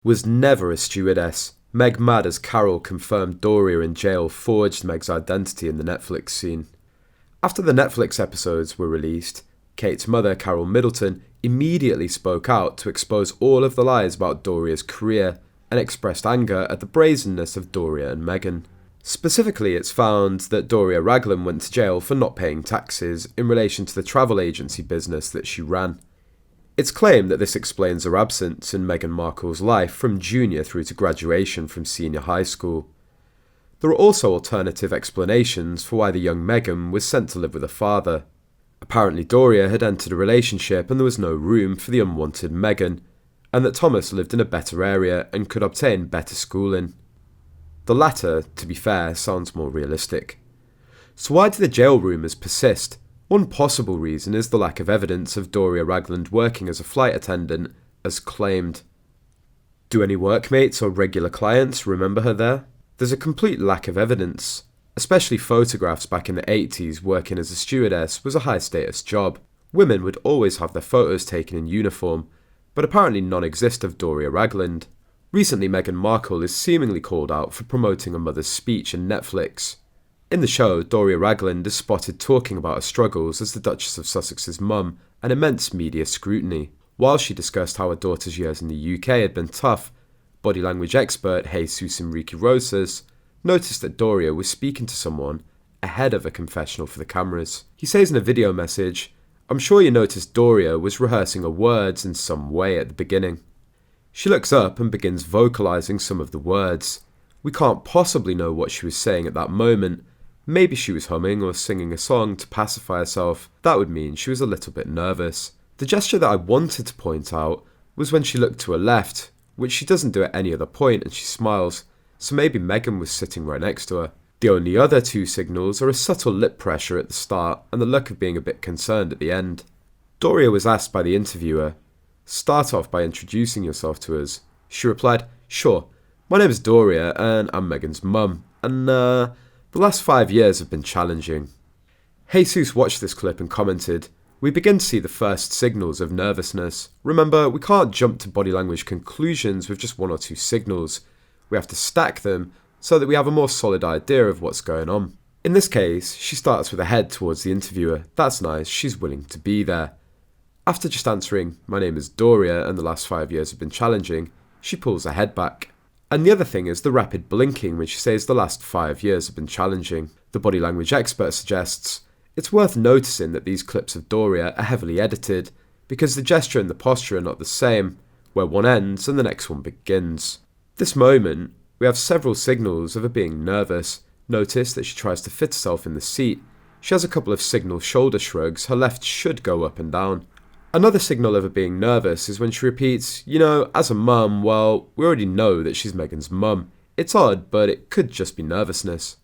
Was never a stewardess. Meg mad as Carole confirmed Doria in jail forged Meg's identity in the Netflix scene. After the Netflix episodes were released, Kate's mother, Carole Middleton, immediately spoke out to expose all of the lies about Doria's career and expressed anger at the brazenness of Doria and Meghan. Specifically, it's found that Doria Ragland went to jail for not paying taxes in relation to the travel agency business that she ran. It's claimed that this explains her absence in Meghan Markle's life from junior through to graduation from senior high school. There are also alternative explanations for why the young Meghan was sent to live with her father. Apparently Doria had entered a relationship and there was no room for the unwanted Meghan, and that Thomas lived in a better area and could obtain better schooling. The latter, to be fair, sounds more realistic. So why do the jail rumours persist? One possible reason is the lack of evidence of Doria Ragland working as a flight attendant, as claimed. Do any workmates or regular clients remember her there? There's a complete lack of evidence. Especially photographs back in the 80s, working as a stewardess was a high status job. Women would always have their photos taken in uniform, but apparently none exist of Doria Ragland. Recently, Meghan Markle is seemingly called out for promoting her mother's speech in Netflix. In the show, Doria Ragland is spotted talking about her struggles as the Duchess of Sussex's mum and immense media scrutiny. While she discussed how her daughter's years in the UK had been tough, body language expert Jesus Enrique Rosas noticed that Doria was speaking to someone ahead of a confessional for the cameras. He says in a video message, "I'm sure you noticed Doria was rehearsing her words in some way at the beginning." She looks up and begins vocalising some of the words. We can't possibly know what she was saying at that moment. Maybe she was humming or singing a song to pacify herself. That would mean she was a little bit nervous. The gesture that I wanted to point out was when she looked to her left, which she doesn't do at any other point, and she smiles, so maybe Meghan was sitting right next to her. The only other two signals are a subtle lip pressure at the start and the look of being a bit concerned at the end. Doria was asked by the interviewer, "Start off by introducing yourself to us." She replied, "Sure, my name is Doria and I'm Meghan's mum, and the last 5 years have been challenging." Jesus watched this clip and commented, "We begin to see the first signals of nervousness. Remember, we can't jump to body language conclusions with just one or two signals. We have to stack them so that we have a more solid idea of what's going on." In this case, she starts with her head towards the interviewer. That's nice, she's willing to be there. After just answering, "My name is Doria and the last 5 years have been challenging," she pulls her head back. And the other thing is the rapid blinking when she says the last 5 years have been challenging. The body language expert suggests it's worth noticing that these clips of Doria are heavily edited because the gesture and the posture are not the same, where one ends and the next one begins. This moment, we have several signals of her being nervous. Notice that she tries to fit herself in the seat. She has a couple of signal shoulder shrugs, her left should go up and down. Another signal of her being nervous is when she repeats, as a mum, well, we already know that she's Meghan's mum. It's odd, but it could just be nervousness.